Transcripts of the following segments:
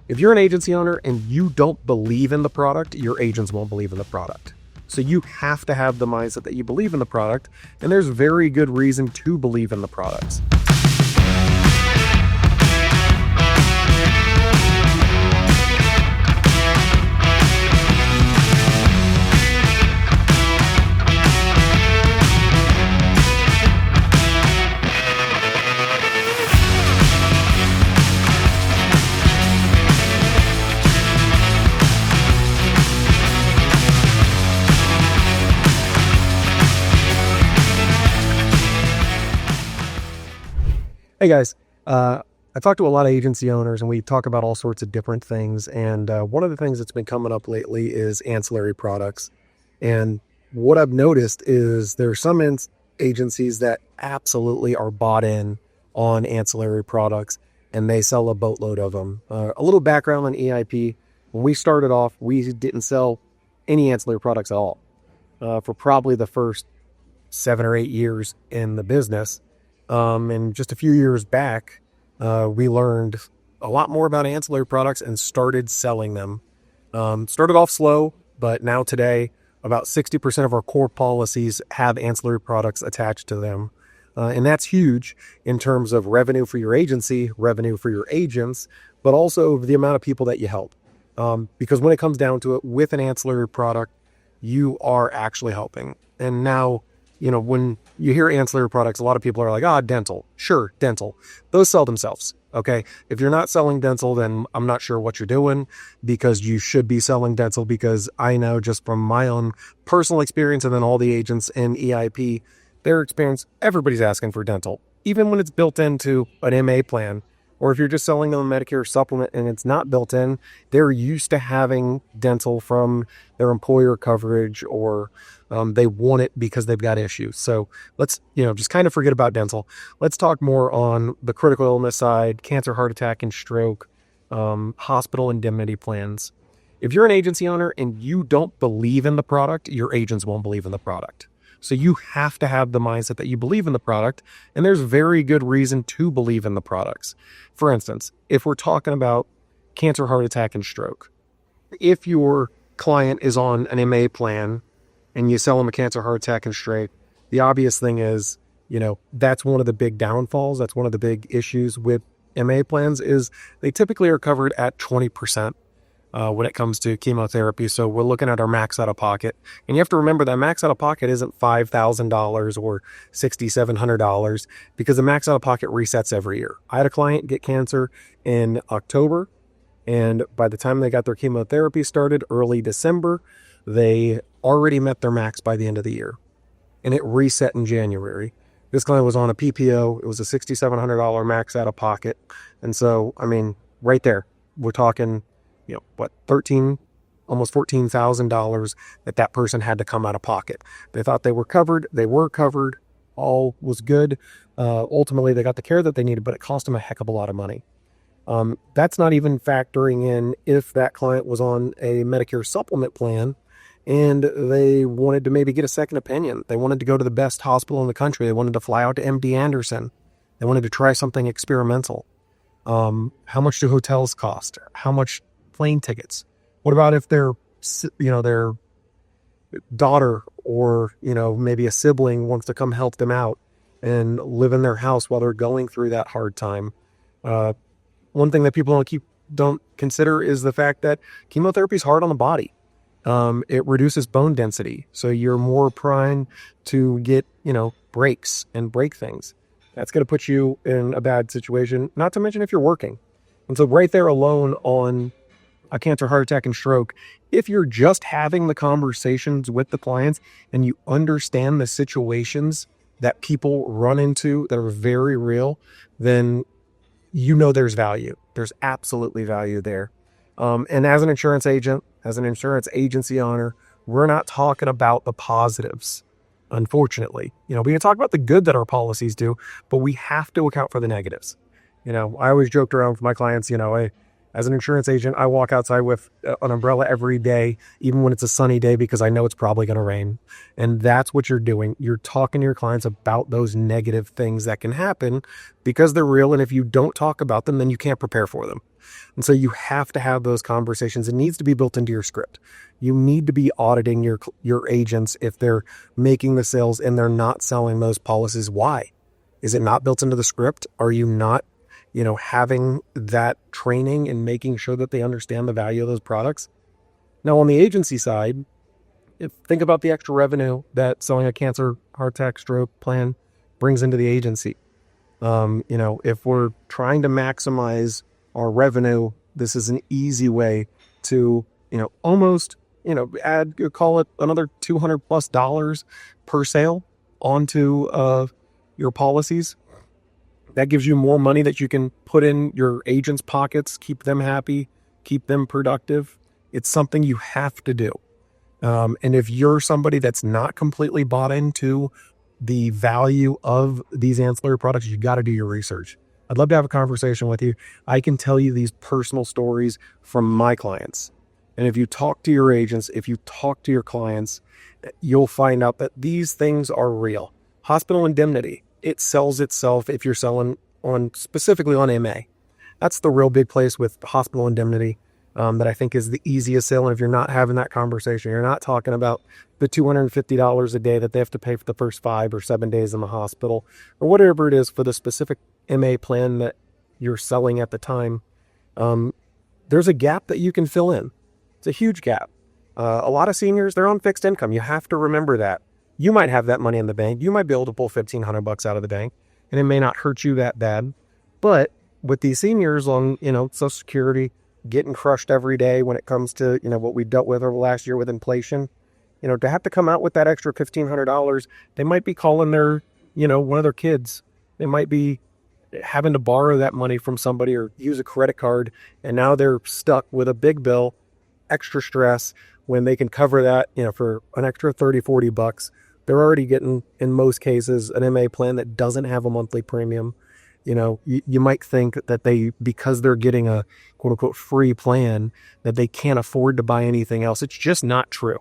If you're an agency owner and you don't believe in the product, your agents won't believe in the product. So you have to have the mindset that you believe in the product, and there's very good reason to believe in the products. Hey guys, I talk to a lot of agency owners and we talk about all sorts of different things. And one of the things that's been coming up lately is ancillary products. And what I've noticed is there are some agencies that absolutely are bought in on ancillary products and they sell a boatload of them. A little background on EIP. When we started off, we didn't sell any ancillary products at all for probably the first 7 or 8 years in the business. And just a few years back, we learned a lot more about ancillary products and started selling them. Started off slow, but now today, about 60% of our core policies have ancillary products attached to them. And that's huge in terms of revenue for your agency, revenue for your agents, but also the amount of people that you help. Because when it comes down to it, with an ancillary product, you are actually helping. And now, when you hear ancillary products, a lot of people are like, dental. Sure, dental. Those sell themselves, okay? If you're not selling dental, then I'm not sure what you're doing, because you should be selling dental, because I know just from my own personal experience and then all the agents in EIP, their experience, everybody's asking for dental. Even when it's built into an MA plan, or if you're just selling them a Medicare supplement and it's not built in, they're used to having dental from their employer coverage, or they want it because they've got issues. So let's, just kind of forget about dental. Let's talk more on the critical illness side, cancer, heart attack, and stroke, hospital indemnity plans. If you're an agency owner and you don't believe in the product, your agents won't believe in the product. So you have to have the mindset that you believe in the product, and there's very good reason to believe in the products. For instance, if we're talking about cancer, heart attack, and stroke, if your client is on an MA plan and you sell them a cancer, heart attack, and stroke, the obvious thing is, that's one of the big downfalls. That's one of the big issues with MA plans is they typically are covered at 20%. When it comes to chemotherapy. So we're looking at our max out of pocket. And you have to remember that max out of pocket isn't $5,000 or $6,700, because the max out of pocket resets every year. I had a client get cancer in October, and by the time they got their chemotherapy started early December, they already met their max by the end of the year. And it reset in January. This client was on a PPO. It was a $6,700 max out of pocket. And so, right there, we're talking almost $14,000 that person had to come out of pocket. They thought they were covered. They were covered. All was good. Ultimately, they got the care that they needed, but it cost them a heck of a lot of money. That's not even factoring in if that client was on a Medicare supplement plan and they wanted to maybe get a second opinion. They wanted to go to the best hospital in the country. They wanted to fly out to MD Anderson. They wanted to try something experimental. How much do hotels cost? How much plane tickets? What about if their daughter or, maybe a sibling wants to come help them out and live in their house while they're going through that hard time? One thing that people don't consider is the fact that chemotherapy is hard on the body. It reduces bone density. So you're more prone to get, breaks and break things. That's going to put you in a bad situation, not to mention if you're working. And so right there alone on a cancer, heart attack, and stroke, if you're just having the conversations with the clients and you understand the situations that people run into that are very real, then there's value. There's absolutely value there. And as an insurance agent, as an insurance agency owner, we're not talking about the positives, unfortunately. We can talk about the good that our policies do, but we have to account for the negatives. I always joked around with my clients, As an insurance agent, I walk outside with an umbrella every day, even when it's a sunny day, because I know it's probably going to rain. And that's what you're doing. You're talking to your clients about those negative things that can happen because they're real. And if you don't talk about them, then you can't prepare for them. And so you have to have those conversations. It needs to be built into your script. You need to be auditing your agents if they're making the sales and they're not selling those policies. Why? Is it not built into the script? Are you not having that training and making sure that they understand the value of those products? Now, on the agency side, think about the extra revenue that selling a cancer, heart attack, stroke plan brings into the agency. If we're trying to maximize our revenue, this is an easy way to, almost, call it another $200+ per sale onto your policies. That gives you more money that you can put in your agents' pockets, keep them happy, keep them productive. It's something you have to do. And if you're somebody that's not completely bought into the value of these ancillary products, you got to do your research. I'd love to have a conversation with you. I can tell you these personal stories from my clients. And if you talk to your agents, if you talk to your clients, you'll find out that these things are real. Hospital indemnity, it sells itself if you're selling specifically on MA. That's the real big place with hospital indemnity that I think is the easiest sale. And if you're not having that conversation, you're not talking about the $250 a day that they have to pay for the first 5 or 7 days in the hospital, or whatever it is for the specific MA plan that you're selling at the time. There's a gap that you can fill in. It's a huge gap. A lot of seniors, they're on fixed income. You have to remember that. You might have that money in the bank. You might be able to pull $1,500 out of the bank, and it may not hurt you that bad. But with these seniors on, Social Security, getting crushed every day when it comes to, what we dealt with over the last year with inflation, to have to come out with that extra $1,500, they might be calling their, one of their kids. They might be having to borrow that money from somebody or use a credit card, and now they're stuck with a big bill, extra stress, when they can cover that, for an extra $30-$40. They're already getting, in most cases, an MA plan that doesn't have a monthly premium. You might think that because they're getting a quote unquote free plan, that they can't afford to buy anything else. It's just not true.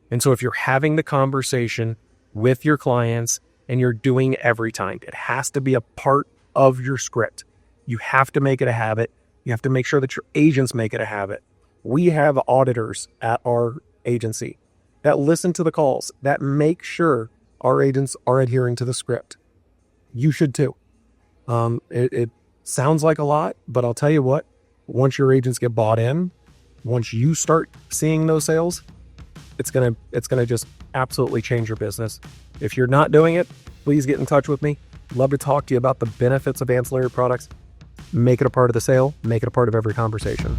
And so if you're having the conversation with your clients and you're doing it every time, it has to be a part of your script. You have to make it a habit. You have to make sure that your agents make it a habit. We have auditors at our agency that listen to the calls, that make sure our agents are adhering to the script. You should too. It sounds like a lot, but I'll tell you what, once your agents get bought in, once you start seeing those sales, it's gonna just absolutely change your business. If you're not doing it, please get in touch with me. Love to talk to you about the benefits of ancillary products. Make it a part of the sale, make it a part of every conversation.